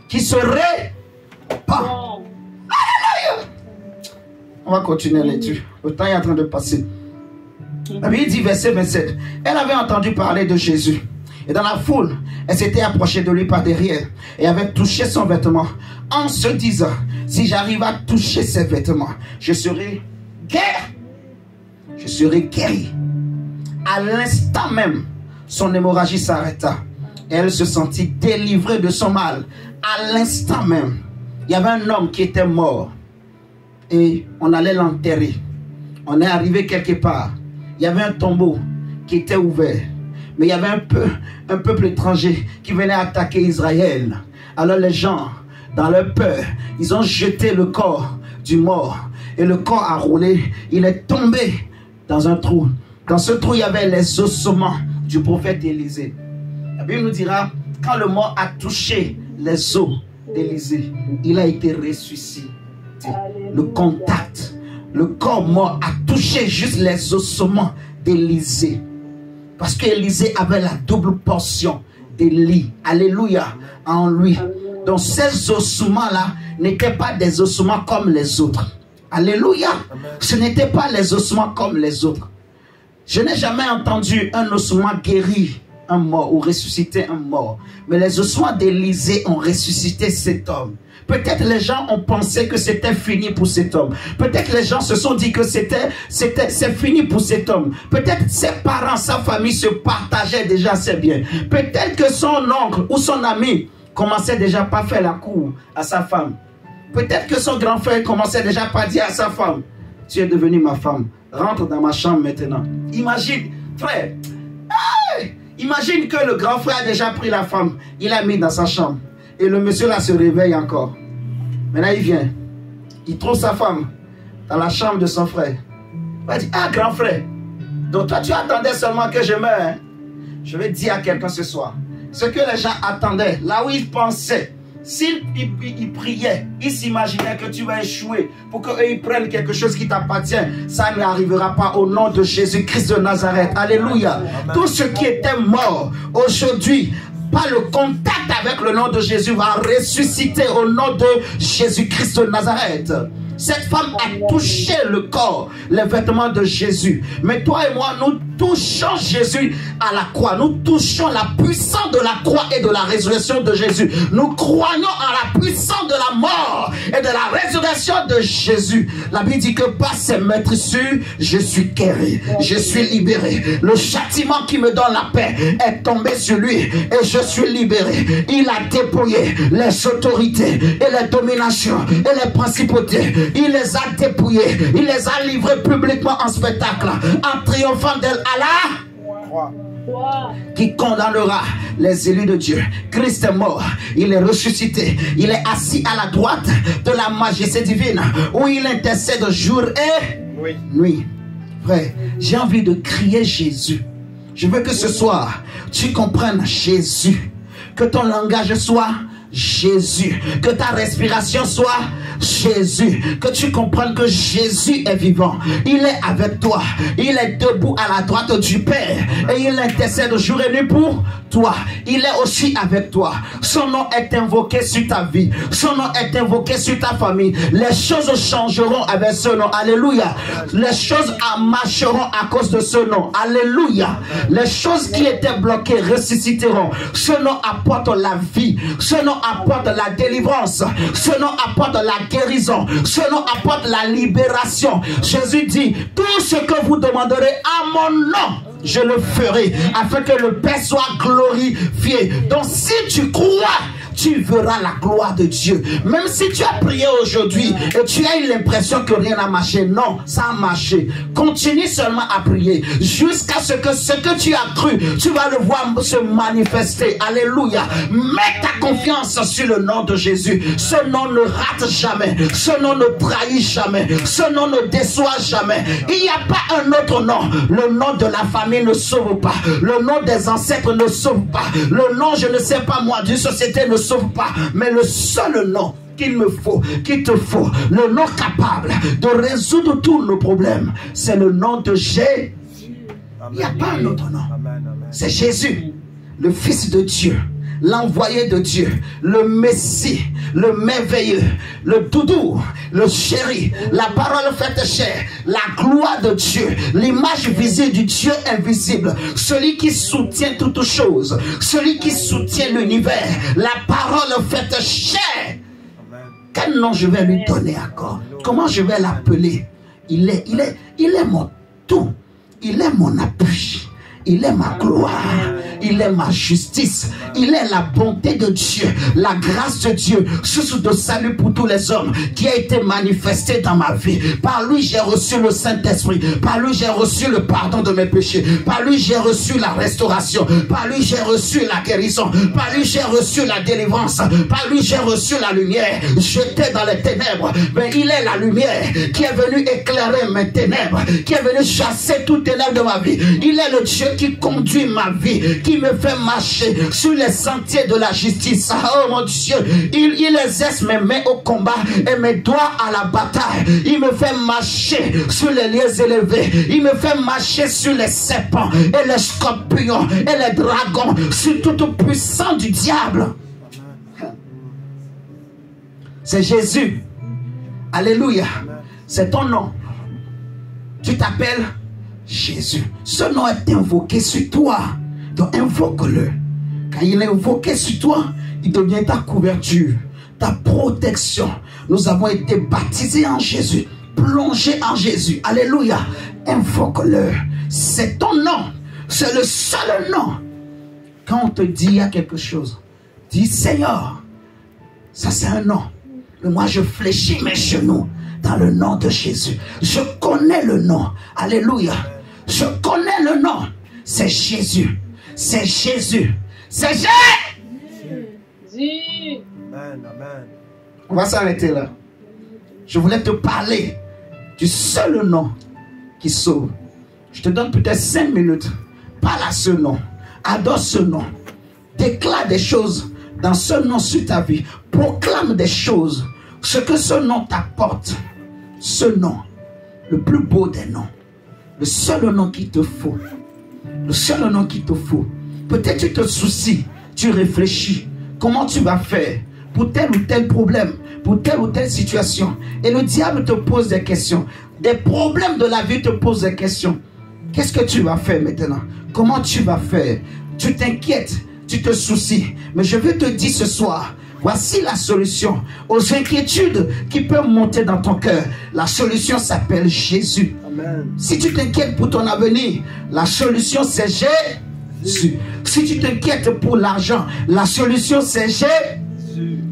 qui se répand. Alléluia. On va continuer là-dessus. Le temps est en train de passer. La Bible dit, verset 27, elle avait entendu parler de Jésus. Et dans la foule, elle s'était approchée de lui par derrière et avait touché son vêtement en se disant, si j'arrive à toucher ses vêtements, je serai guéri. Je serai guéri. À l'instant même, son hémorragie s'arrêta. Elle se sentit délivrée de son mal. À l'instant même, il y avait un homme qui était mort. Et on allait l'enterrer. On est arrivé quelque part. Il y avait un tombeau qui était ouvert. Mais il y avait un peuple étranger qui venait attaquer Israël. Alors les gens, dans leur peur, ils ont jeté le corps du mort. Et le corps a roulé. Il est tombé dans un trou. Dans ce trou, il y avait les ossements du prophète Élisée. La Bible nous dira, quand le mort a touché les os d'Élisée, il a été ressuscité. Le contact, le corps mort a touché juste les ossements d'Élisée. Parce qu'Élisée avait la double portion d'Élie. Alléluia, en lui. Donc ces ossements-là n'étaient pas des ossements comme les autres. Alléluia. Ce n'étaient pas les ossements comme les autres. Je n'ai jamais entendu un ossement guérir un mort ou ressusciter un mort. Mais les ossements d'Élisée ont ressuscité cet homme. Peut-être les gens ont pensé que c'était fini pour cet homme. Peut-être les gens se sont dit que c'est fini pour cet homme. Peut-être ses parents, sa famille se partageaient déjà ses biens. Peut-être que son oncle ou son ami commençait déjà pas à faire la cour à sa femme. Peut-être que son grand frère commençait déjà pas à dire à sa femme, tu es devenue ma femme, rentre dans ma chambre maintenant. Imagine, frère, imagine que le grand frère a déjà pris la femme, il l'a mis dans sa chambre. Et le monsieur là se réveille encore. Maintenant il vient, il trouve sa femme dans la chambre de son frère. Il va dire, ah grand frère, donc toi tu attendais seulement que je meure, hein? Je vais dire à quelqu'un ce soir, ce que les gens attendaient, là où ils pensaient, s'ils priaient, ils s'imaginaient que tu vas échouer pour qu'eux ils prennent quelque chose qui t'appartient. Ça n'arrivera pas au nom de Jésus-Christ de Nazareth. Alléluia. Tout ce qui était mort aujourd'hui, par le contact avec le nom de Jésus, va ressusciter au nom de Jésus-Christ de Nazareth. Cette femme a touché le corps, les vêtements de Jésus. Mais toi et moi, nous touchons Jésus à la croix. Nous touchons la puissance de la croix et de la résurrection de Jésus. Nous croyons à la puissance de la mort et de la résurrection de Jésus. La Bible dit que par ses meurtrissures, je suis guéri, je suis libéré. Le châtiment qui me donne la paix est tombé sur lui et je suis libéré. Il a dépouillé les autorités et les dominations et les principautés. Il les a dépouillés. Il les a livrés publiquement en spectacle, en triomphant d'elle à la qui condamnera les élus de Dieu. Christ est mort, il est ressuscité, il est assis à la droite de la majesté divine, où il intercède jour et nuit. Frère, j'ai envie de crier Jésus. Je veux que ce soir, tu comprennes Jésus. Que ton langage soit Jésus. Que ta respiration soit Jésus. Que tu comprennes que Jésus est vivant. Il est avec toi. Il est debout à la droite du Père. Et il intercède jour et nuit pour toi. Il est aussi avec toi. Son nom est invoqué sur ta vie. Son nom est invoqué sur ta famille. Les choses changeront avec ce nom. Alléluia. Les choses marcheront à cause de ce nom. Alléluia. Les choses qui étaient bloquées ressusciteront. Ce nom apporte la vie. Ce nom apporte la délivrance. Ce nom apporte la guérison. Ce nom apporte la libération. Jésus dit, tout ce que vous demanderez à mon nom, je le ferai, afin que le Père soit glorifié. Donc si tu crois, tu verras la gloire de Dieu. Même si tu as prié aujourd'hui et tu as eu l'impression que rien n'a marché, non, ça a marché. Continue seulement à prier jusqu'à ce que tu as cru, tu vas le voir se manifester. Alléluia. Mets ta confiance sur le nom de Jésus. Ce nom ne rate jamais. Ce nom ne trahit jamais. Ce nom ne déçoit jamais. Il n'y a pas un autre nom. Le nom de la famille ne sauve pas. Le nom des ancêtres ne sauve pas. Le nom, je ne sais pas moi, d'une société ne sauve pas, mais le seul nom qu'il me faut, qu'il te faut, le nom capable de résoudre tous nos problèmes, c'est le nom de Jésus. Il n'y a pas un autre nom. C'est Jésus, le Fils de Dieu, l'envoyé de Dieu, le Messie, le merveilleux, le doudou, le chéri, la parole faite chair, la gloire de Dieu, l'image visible du Dieu invisible, celui qui soutient toutes choses, celui qui soutient l'univers, la parole faite chair. Quel nom je vais lui donner encore? Comment je vais l'appeler? Il est mon tout. Il est mon appui. Il est ma gloire. Il est ma justice. Il est la bonté de Dieu, la grâce de Dieu, source de salut pour tous les hommes qui a été manifestée dans ma vie. Par lui, j'ai reçu le Saint-Esprit. Par lui, j'ai reçu le pardon de mes péchés. Par lui, j'ai reçu la restauration. Par lui, j'ai reçu la guérison. Par lui, j'ai reçu la délivrance. Par lui, j'ai reçu la lumière. J'étais dans les ténèbres, mais il est la lumière qui est venu éclairer mes ténèbres, qui est venu chasser toutes ténèbres de ma vie. Il est le Dieu qui conduit ma vie, qui me fait marcher sur les sentiers de la justice. Oh mon Dieu, il exerce mes mains au combat et mes doigts à la bataille. Il me fait marcher sur les lieux élevés. Il me fait marcher sur les serpents et les scorpions et les dragons, sur toute puissance du diable. C'est Jésus. Alléluia. C'est ton nom. Tu t'appelles Jésus. Ce nom est invoqué sur toi. Donc invoque-le. Quand il est invoqué sur toi, il devient ta couverture, ta protection. Nous avons été baptisés en Jésus, plongés en Jésus. Alléluia. Invoque-le. C'est ton nom. C'est le seul nom. Quand on te dit il y a quelque chose, dis Seigneur, ça c'est un nom. Mais moi je fléchis mes genoux dans le nom de Jésus. Je connais le nom. Alléluia. Je connais le nom. C'est Jésus. C'est Jésus. C'est Jésus. Amen. On va s'arrêter là. Je voulais te parler du seul nom qui sauve. Je te donne peut-être 5 minutes. Parle à ce nom. Adore ce nom. Déclare des choses dans ce nom sur ta vie. Proclame des choses. Ce que ce nom t'apporte. Ce nom. Le plus beau des noms. Le seul nom qu'il te faut. Le seul nom qu'il te faut. Peut-être tu te soucies. Tu réfléchis. Comment tu vas faire pour tel ou tel problème, pour telle ou telle situation. Et le diable te pose des questions. Des problèmes de la vie te posent des questions. Qu'est-ce que tu vas faire maintenant? Comment tu vas faire? Tu t'inquiètes, tu te soucies. Mais je veux te dire ce soir, voici la solution aux inquiétudes qui peuvent monter dans ton cœur. La solution s'appelle Jésus. Amen. Si tu t'inquiètes pour ton avenir, la solution c'est Jésus. Si tu t'inquiètes pour l'argent, la solution c'est Jésus.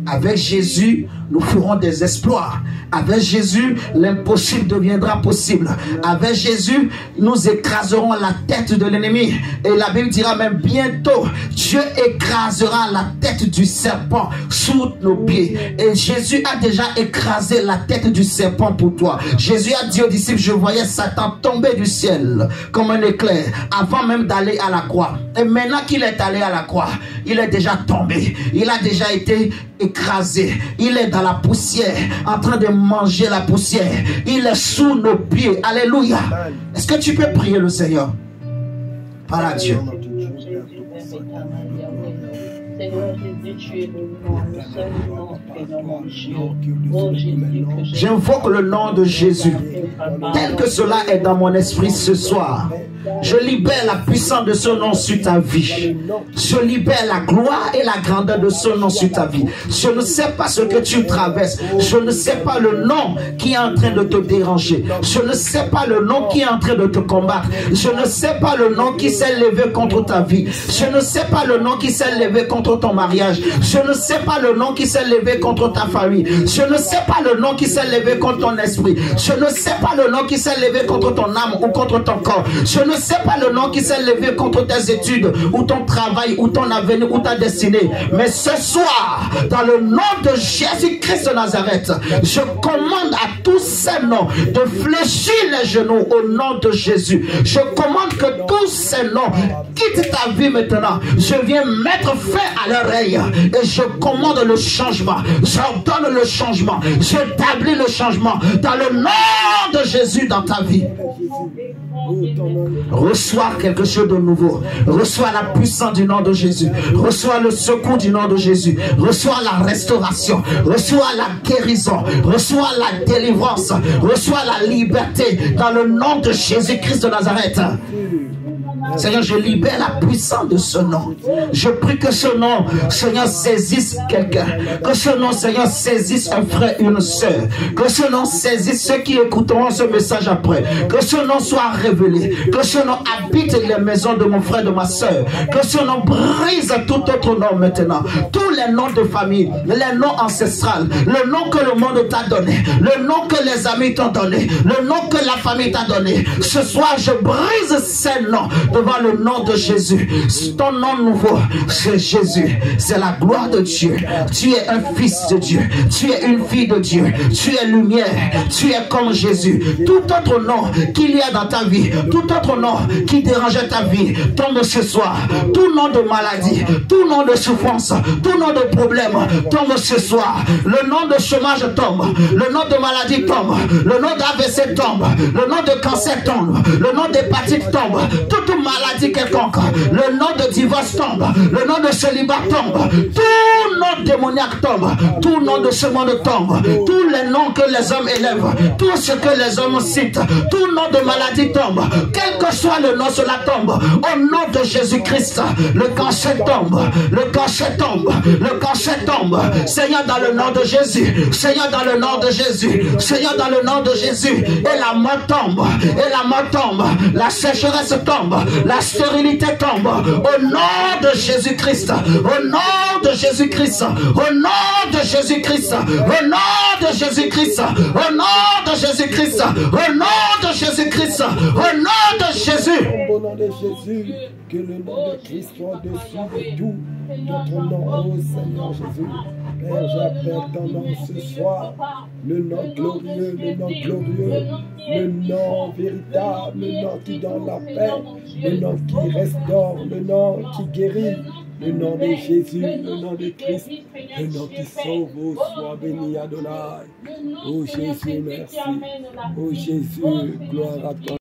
Avec Jésus, nous ferons des exploits. Avec Jésus, l'impossible deviendra possible. Avec Jésus, nous écraserons la tête de l'ennemi. Et la Bible dira même bientôt, Dieu écrasera la tête du serpent sous nos pieds. Et Jésus a déjà écrasé la tête du serpent pour toi. Jésus a dit aux disciples, je voyais Satan tomber du ciel comme un éclair avant même d'aller à la croix. Et maintenant qu'il est allé à la croix, il est déjà tombé. Il a déjà été écrasé. Il est dans la poussière, en train de manger la poussière. Il est sous nos pieds. Alléluia. Est-ce que tu peux prier le Seigneur? Parle à Dieu. Seigneur Jésus, tu es le nom, le seul nom et le nom de Dieu. Oh Jésus, que je... J'invoque le nom de Jésus. Tel que cela est dans mon esprit ce soir. Je libère la puissance de ce nom sur ta vie. Je libère la gloire et la grandeur de ce nom sur ta vie. Je ne sais pas ce que tu traverses. Je ne sais pas le nom qui est en train de te déranger. Je ne sais pas le nom qui est en train de te combattre. Je ne sais pas le nom qui s'est levé contre ta vie. Je ne sais pas le nom qui s'est levé contre ton mariage. Je ne sais pas le nom qui s'est levé contre ta famille. Je ne sais pas le nom qui s'est levé contre ton esprit. Je ne sais pas le nom qui s'est levé contre ton âme ou contre ton corps. Je ne sais pas le nom qui s'est levé contre tes études ou ton travail ou ton avenir ou ta destinée. Mais ce soir, dans le nom de Jésus-Christ de Nazareth, je commande à tous ces noms de fléchir les genoux au nom de Jésus. Je commande que tous ces noms quittent ta vie maintenant. Je viens mettre fin à l'oreille et je commande le changement. J'ordonne le changement. J'établis le changement dans le nom de Jésus dans ta vie. Reçois quelque chose de nouveau. Reçois la puissance du nom de Jésus. Reçois le secours du nom de Jésus. Reçois la restauration. Reçois la guérison. Reçois la délivrance. Reçois la liberté dans le nom de Jésus-Christ de Nazareth. Seigneur, je libère la puissance de ce nom. Je prie que ce nom, Seigneur, Seigneur, saisisse quelqu'un. Que ce nom, Seigneur, saisisse un frère et une sœur. Que ce nom saisisse ceux qui écouteront ce message après. Que ce nom soit révélé. Que ce nom habite les maisons de mon frère, de ma sœur. Que ce nom brise tout autre nom maintenant. Tous les noms de famille, les noms ancestrales, le nom que le monde t'a donné, le nom que les amis t'ont donné, le nom que la famille t'a donné. Ce soir, je brise ces noms devant le nom de Jésus. Ton nom nouveau, c'est Jésus. C'est la gloire de Dieu. Tu es un fils de Dieu. Tu es une fille de Dieu. Tu es lumière. Tu es comme Jésus. Tout autre nom qu'il y a dans ta vie, tout autre nom qui dérangeait ta vie, tombe ce soir. Tout nom de maladie, tout nom de souffrance, tout nom de problème, tombe ce soir. Le nom de chômage tombe. Le nom de maladie tombe. Le nom d'AVC tombe. Le nom de cancer tombe. Le nom d'hépatite tombe. Toute maladie quelconque. Le nom de divorce tombe. Le nom de célibat tombe. Tout nom démoniaque tombe. Tout nom de ce monde tombe. Tous les noms que les hommes élèvent. Tout ce que les hommes citent. Tout nom de maladie tombe. Quel que soit le nom, cela tombe. Au nom de Jésus-Christ, le cancer tombe. Le cancer tombe. Le cancer tombe. Seigneur, dans le nom de Jésus. Seigneur, dans le nom de Jésus. Seigneur, dans le nom de Jésus. Et la mort tombe. Et la mort tombe. La sécheresse tombe. La stérilité tombe. Au nom de Jésus-Christ. Au nom de Jésus-Christ. Au nom de Jésus-Christ. Au nom de Jésus-Christ. Au nom de Jésus-Christ. Au nom de Jésus-Christ. Au nom de Jésus. Au nom de Jésus, que le nom de Christ soit au-dessus de tout. Notre nom, ô Seigneur Jésus. Père, j'appelle ton nom ce soir. Le nom glorieux, le nom glorieux. Le nom véritable, le nom qui donne la paix. Le nom qui restaure, le nom qui guérit. Le nom de Jésus, le nom de Christ, le nom qui sauve, ô sois béni Adonai. Ô Jésus, merci. Ô Jésus, gloire à toi.